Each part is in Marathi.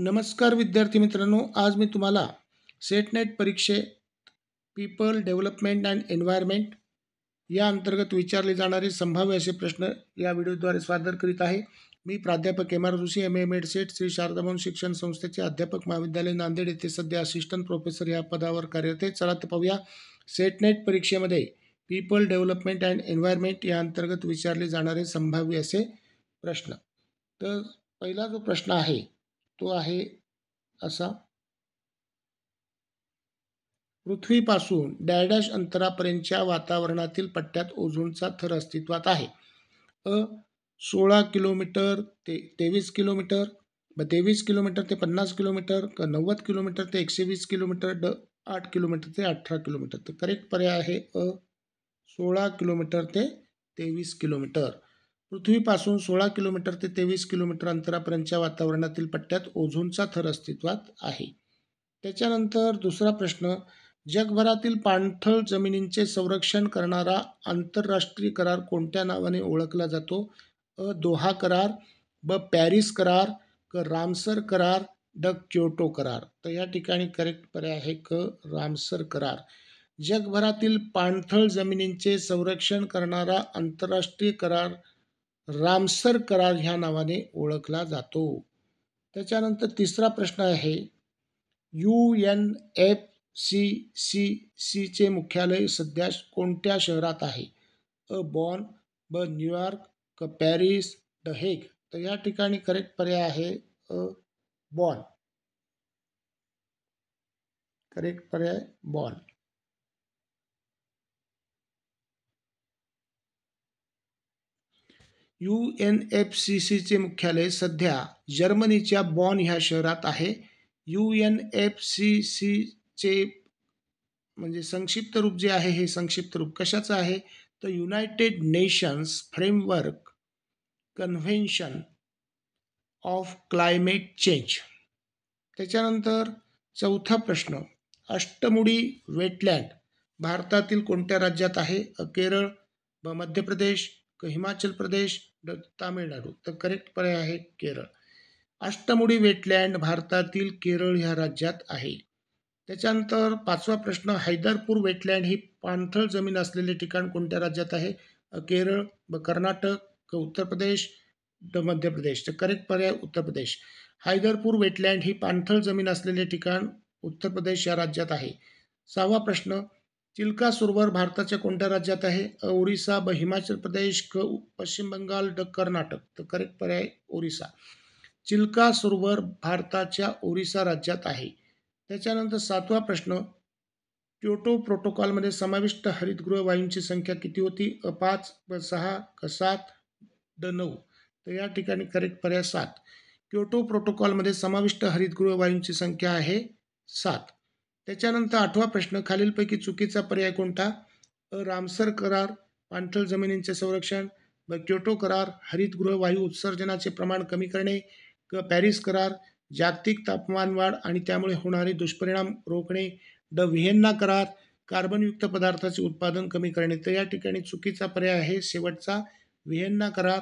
नमस्कार विद्यार्थी मित्रांनो, आज मी तुम्हाला सेट नेट परीक्षेत पीपल डेव्हलपमेंट अँड एन्व्हायरमेंट या अंतर्गत विचारले जाणारे संभाव्य असे प्रश्न या व्हिडिओद्वारे सादर करीत आहे. मी प्राध्यापक M R Joshi, M A Ed SET, Shri Sharadabhavan शिक्षण संस्थेचे अध्यापक, महाविद्यालय नांदेड येथे सध्या असिस्टंट प्रोफेसर या पदावर कार्यरत आहे. चला तर पाहूया सेट नेट परीक्षेमध्ये पीपल डेव्हलपमेंट अँड एन्व्हायरमेंट या अंतर्गत विचारले जाणारे संभाव्य असे प्रश्न. तर पहिला जो प्रश्न आहे तो आहे असा: पृथ्वीपासून डॅश अंतरापर्यंतच्या वातावरणातील पट्ट्यात ओझोनचा थर अस्तित्वात आहे. अ 16 किलोमीटर ते 23 किलोमीटर, ब 23 किलोमीटर ते 50 किलोमीटर, क 90 किलोमीटर ते 120 किलोमीटर, ड 8 किलोमीटर ते 18 किलोमीटर. तर करेक्ट पर्याय आहे अ 16 किलोमीटर ते 23 किलोमीटर. पृथ्वीपासून 16 किलोमीटर ते 23 किलोमीटर अंतरापर्यंतच्या वातावरणातील पट्ट्यात ओझोनचा थर अस्तित्वात आहे. त्याच्यानंतर दुसरा प्रश्न: जगभरातील पाणथळ जमिनींचे संरक्षण करणारा आंतरराष्ट्रीय करार कोणत्या नावाने ओळखला जातो? अ दोहा करार, ब पॅरिस करार, क रामसर करार, ड क्योटो करार. तर या ठिकाणी करेक्ट पर्याय आहे क रामसर करार. जगभरातील पाणथळ जमिनींचे संरक्षण करणारा आंतरराष्ट्रीय करार रामसर करार ह्या नावाने ओळखला जातो. त्याच्यानंतर तिसरा प्रश्न आहे: UNFCCC चे मुख्यालय सध्या कोणत्या शहरात आहे? अ बॉन, ब न्यूयॉर्क, क पॅरिस, ड हेग. तर या ठिकाणी करेक्ट पर्याय आहे अ बॉन. करेक्ट पर्याय बॉन. UNFCC चे मुख्यालय सध्या जर्मनीच्या बॉन ह्या शहरात आहे. UNFCC चे म्हणजे संक्षिप्त रूप जे आहे, हे संक्षिप्त रूप कशाचं आहे? तर United nations framework convention of climate change. त्याच्यानंतर चौथा प्रश्न: अष्टमुडी वेटलँड भारतातील कोणत्या राज्यात आहे? केरळ, ब मध्य प्रदेश, क हिमाचल प्रदेश, ड तामिळनाडू. तर करेक्ट पर्याय आहे केरळ. अष्टमुडी वेटलँड भारतातील केरळ ह्या राज्यात आहे. त्याच्यानंतर पाचवा प्रश्न: हैदरपूर वेटलँड ही पाणथळ जमीन असलेले ठिकाण कोणत्या राज्यात आहे? केरळ, ब कर्नाटक, क उत्तर प्रदेश, ड मध्य प्रदेश. तर करेक्ट पर्याय उत्तर प्रदेश. हैदरपूर वेटलँड ही पाणथळ जमीन असलेले ठिकाण उत्तर प्रदेश या राज्यात आहे. सहावा प्रश्न: चिल्का सरोवर भारताच्या कोणत्या राज्यात आहे? ओरिसा, ब हिमाचल प्रदेश, क पश्चिम बंगाल, ड कर्नाटक. तर करेक्ट पर्याय ओरिसा. चिल्का सरोवर भारताच्या ओरिसा राज्यात आहे. त्याच्यानंतर सातवा प्रश्न: क्योटो प्रोटोकॉलमध्ये समाविष्ट हरितगृह वायूंची संख्या किती होती? अ 5, ब 6, क 7, ड 9. तर या ठिकाणी करेक्ट पर्याय 7. क्योटो प्रोटोकॉलमध्ये समाविष्ट हरितगृह वायूंची संख्या आहे 7. त्याच्यानंतर आठवा प्रश्न: खालीलपैकी चुकीचा पर्याय कोणता? अ रामसर करार पाणथळ जमिनींचे संरक्षण, ब क्योटो करार हरितगृह वायू उत्सर्जनाचे प्रमाण कमी करणे, क पॅरिस करार जागतिक तापमान वाढ आणि त्यामुळे होणारे दुष्परिणाम रोखणे, ड व्हिएन्ना करार कार्बनयुक्त पदार्थाचे उत्पादन कमी करणे. तर या ठिकाणी चुकीचा पर्याय आहे शेवटचा, व्हिएन्ना करार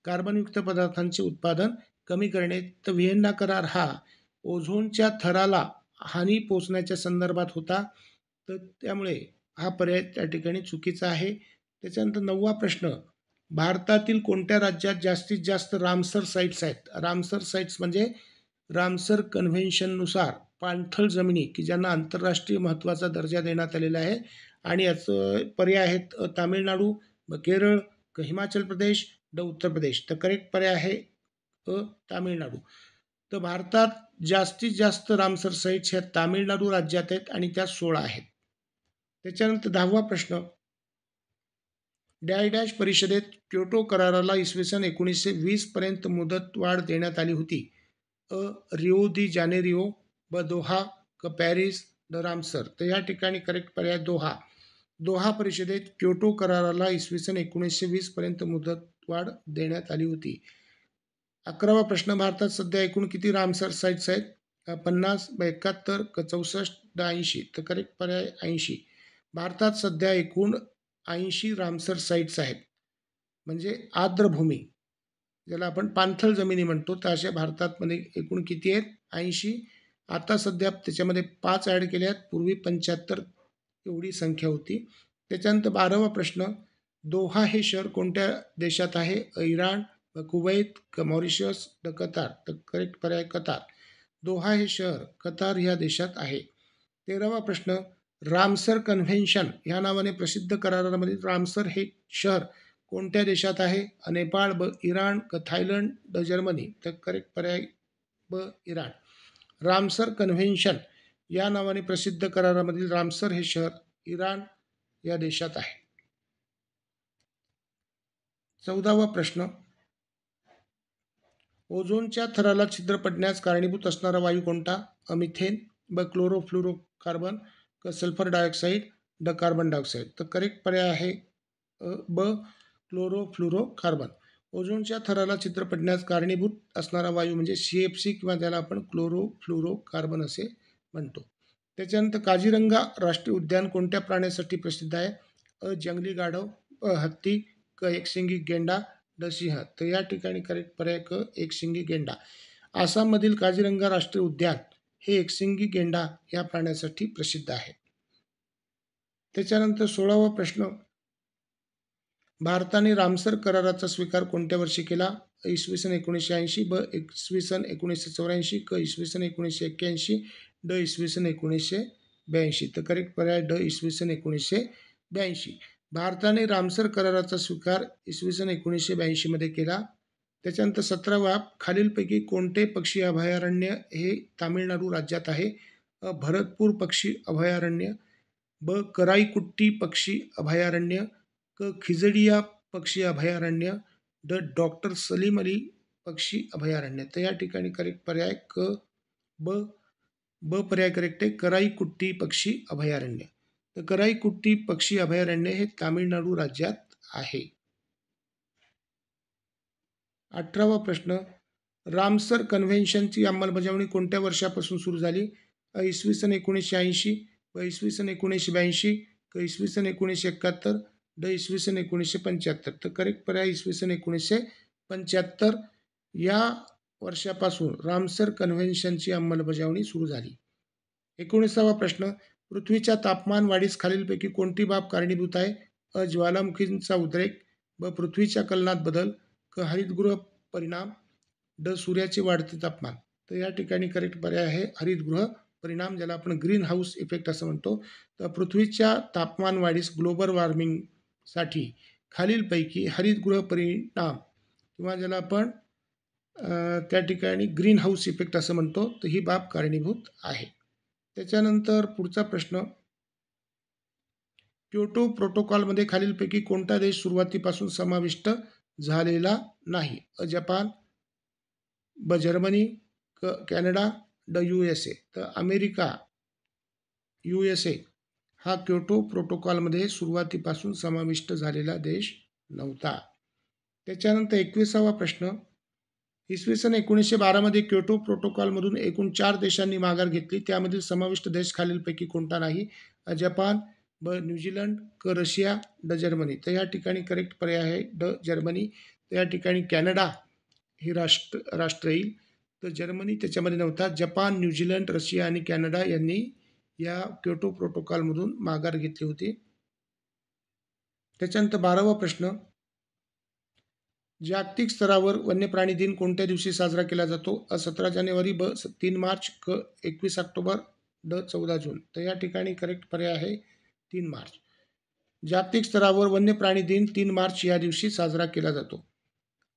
कार्बनयुक्त पदार्थांचे उत्पादन कमी करणे. तर व्हिएन्ना करार हा ओझोनच्या थराला हानी पोचण्याच्या संदर्भात होता, तर त्यामुळे हा पर्याय त्या ठिकाणी चुकीचा आहे. त्याच्यानंतर नववा प्रश्न: भारतातील कोणत्या राज्यात जास्तीत जास्त रामसर साईट्स आहेत? रामसर साईट्स म्हणजे रामसर कन्व्हेन्शननुसार पाणथळ जमिनी की ज्यांना आंतरराष्ट्रीय महत्त्वाचा दर्जा देण्यात आलेला आहे. आणि याचं पर्याय आहेत तामिळनाडू, ब केरळ, क हिमाचल प्रदेश, ड उत्तर प्रदेश. तर करेक्ट पर्याय आहे अ तामिळनाडू. तर भारतात जास्तीत जास्त रामसर साईट्स ह्या तामिळनाडू राज्यात आहेत आणि त्या 16 आहेत. त्याच्यानंतर 10वा प्रश्न: डॅश परिषदेत क्योटो कराराला इसवी सन 1920 पर्यंत मुदतवाढ देण्यात आली होती. अ रिओ दी जानेरिओ, ब दोहा, क पॅरिस, ड रामसर. तर या ठिकाणी करेक्ट पर्याय दोहा. दोहा परिषदेत क्योटो कराराला इसवी सन 1920 पर्यंत मुदतवाढ देण्यात आली होती. 11वा प्रश्न: भारतात सध्या एकूण किती रामसर साईट्स आहेत? 50, ब 71, क 64, ड 80. तर करेक्ट पर्याय 80. भारतात सध्या एकूण 80 रामसर साईट्स आहेत, म्हणजे आर्द्रभूमी. ज्याला आपण पाणथळ जमिनी म्हणतो, तर अशा भारतामध्ये एकूण किती आहेत? 80. आता सध्या त्याच्यामध्ये 5 ॲड केले आहेत. पूर्वी 75 एवढी संख्या होती. त्याच्यानंतर 12वा प्रश्न, दोहा हे शहर कोणत्या देशात आहे? Iran, Kuwait, Mauritius, Qatar. तर करेक्ट पर्याय कतार. दोहा हे शहर कतार ह्या देशात आहे. 13वा प्रश्न, रामसर कन्व्हेन्शन ह्या नावाने प्रसिद्ध करारामध्ये रामसर हे शहर कोणत्या देशात आहे? Nepal, Iran, Thailand, Germany. तर करेक्ट पर्याय इराण. रामसर कन्व्हेन्शन या नावाने प्रसिद्ध करारामधील रामसर हे शहर इराण या देशात आहे. 14वा प्रश्न, ओझोनच्या थराला छिद्र पडण्यास कारणीभूत असणारा वायू कोणता? Methane, chlorofluorocarbon, sulphur dioxide, carbon dioxide. तर करेक्ट पर्याय आहे क्लोरोफ्लोरोकार्बन. ओझोनच्या थराला छिद्र पडण्यास कारणीभूत असणारा वायू म्हणजे CFC किंवा ज्याला आपण क्लोरोफ्लोरोकार्बन असे म्हणतो. त्याच्यानंतर काझीरंगा राष्ट्रीय उद्यान कोणत्या प्राण्यासाठी प्रसिद्ध आहे? जंगली गाढव, हत्ती, एकशिंगी गेंडा, सिंह. तर या ठिकाणी करेक्ट पर्याय एकशिंगी गेंडा. आसाममधील काझीरंगा राष्ट्रीय उद्यान हे एकशिंगी गेंडा या प्राण्यासाठी प्रसिद्ध आहे. त्याच्यानंतर 16वा प्रश्न, भारताने रामसर कराराचा स्वीकार कोणत्या वर्षी केला? इसवी सन 1980, इसवी सन 1984, इसवी सन 1981, इसवी सन 1982. तर करेक्ट पर्याय इसवी सन 1982. भारताने रामसर कराराचा स्वीकार इसवी सन 1982 मध्ये केला. त्याच्यानंतर 17वा, खालीलपैकी कोणते पक्षी अभयारण्य हे तामिळनाडू राज्यात आहे? भरतपूर पक्षी अभयारण्य, कराईकुट्टी पक्षी अभयारण्य, खिजडिया पक्षी अभयारण्य, डॉक्टर सलीम अली पक्षी अभयारण्य. तर या ठिकाणी करेक्ट पर्याय ब पर्याय करेक्ट आहे, कराईकुट्टी पक्षी अभयारण्य. तर कराईकुट्टी पक्षी अभयारण्य हे तामिळनाडू राज्यात आहे. 18वा प्रश्न, रामसर कन्व्हेन्शनची अंमलबजावणी कोणत्या वर्षापासून सुरू झाली? इसवी सन 1980, इसवी सन 1982, इसवी सन 1971, इसवी सन 1975. तर करेक्ट पर्याय इसवी सन 1975 या वर्षापासून रामसर कन्व्हेन्शनची अंमलबजावणी सुरू झाली. 19वा प्रश्न, पृथ्वीच्या तापमान वाढीस खालीलपैकी कोणती बाब कारणीभूत आहे? ज्वालामुखींचा उद्रेक, पृथ्वीच्या कलनात बदल, हरितगृह परिणाम, सूर्याचे वाढते तापमान. तर या ठिकाणी करेक्ट पर्याय आहे हरितगृह परिणाम, ज्याला आपण ग्रीन हाऊस इफेक्ट असं म्हणतो. तर पृथ्वीच्या तापमान वाढीस ग्लोबल वॉर्मिंगसाठी खालीलपैकी हरितगृह परिणाम किंवा ज्याला आपण त्या ठिकाणी ग्रीन हाऊस इफेक्ट असं म्हणतो, तर ही बाब कारणीभूत आहे. त्याच्यानंतर पुढचा प्रश्न, क्योटो प्रोटोकॉलमध्ये खालीलपैकी कोणता देश सुरुवातीपासून समाविष्ट झालेला नाही? Japan, Germany, Canada, USA. तर अमेरिका, USA हा क्योटो प्रोटोकॉलमध्ये सुरुवातीपासून समाविष्ट झालेला देश नव्हता. त्याच्यानंतर 21वा प्रश्न, इसवी सन 1912 मध्ये क्योटो प्रोटोकॉलमधून एकूण 4 देशांनी माघार घेतली. त्यामधील समाविष्ट देश खालीलपैकी कोणता नाही? Japan, New Zealand, Russia, Germany. तर या ठिकाणी करेक्ट पर्याय आहे जर्मनी. तर या ठिकाणी कॅनडा हे राष्ट्र येईल. तर जर्मनी त्याच्यामध्ये नव्हता. जपान, न्यूझीलंड, रशिया आणि कॅनडा यांनी या क्योटो प्रोटोकॉलमधून माघार घेतली होती. त्याच्यानंतर 12वा प्रश्न, जागतिक स्तरावर वन्यप्राणी दिन कोणत्या दिवशी साजरा केला जातो? 17 जानेवारी, 3 मार्च, 21 ऑक्टोबर, 14 जून. तर या ठिकाणी करेक्ट पर्याय आहे 3 मार्च. जागतिक स्तरावर वन्यप्राणी दिन 3 मार्च या दिवशी साजरा केला जातो.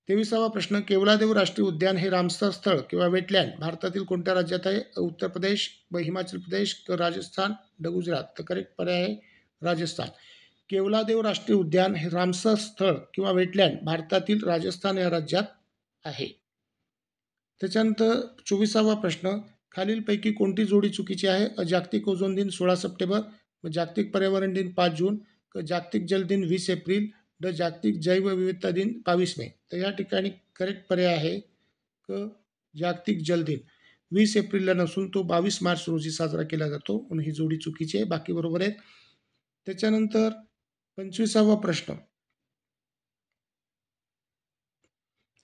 23वा प्रश्न, केवलादेव राष्ट्रीय उद्यान हे रामसर स्थळ किंवा वेटलँड भारतातील कोणत्या राज्यात आहे? उत्तर प्रदेश, हिमाचल प्रदेश, राजस्थान, गुजरात. तर करेक्ट पर्याय आहे राजस्थान. केवलादेव राष्ट्रीय उद्यान हे रामसर स्थळ किंवा वेटलँड भारतातील राजस्थान या राज्यात आहे. त्याच्यानंतर 24वा प्रश्न, खालीलपैकी कोणती जोडी चुकीची आहे? जागतिक ओझोन दिन 16 सप्टेंबर, जागतिक पर्यावरण दिन 5 जून, जागतिक जल दिन 20 एप्रिल, जागतिक जैवविविधता दिन 22 मे. तर या ठिकाणी करेक्ट पर्याय आहे जागतिक जल दिन 20 एप्रिलला नसून तो 22 मार्च रोजी साजरा केला जातो, म्हणून ही जोडी चुकीची आहे. बाकी बरोबर आहेत. त्याच्यानंतर 25वा प्रश्न,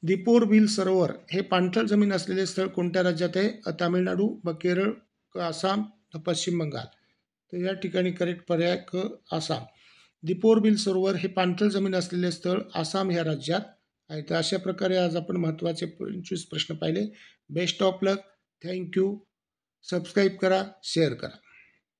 दीपोरबिल सरोवर हे पाणथळ जमीन असलेले स्थळ कोणत्या राज्यात आहे? तामिळनाडू, केरळ, आसाम, पश्चिम बंगाल. तर या ठिकाणी करेक्ट पर्याय क आसाम. दीपोरबिल सरोवर हे पाणथळ जमीन असलेले स्थळ आसाम ह्या राज्यात आहे. तर अशा प्रकारे आज आपण महत्त्वाचे 25 प्रश्न पाहिले. Best of luck. Thank you. Subscribe करा, शेअर करा.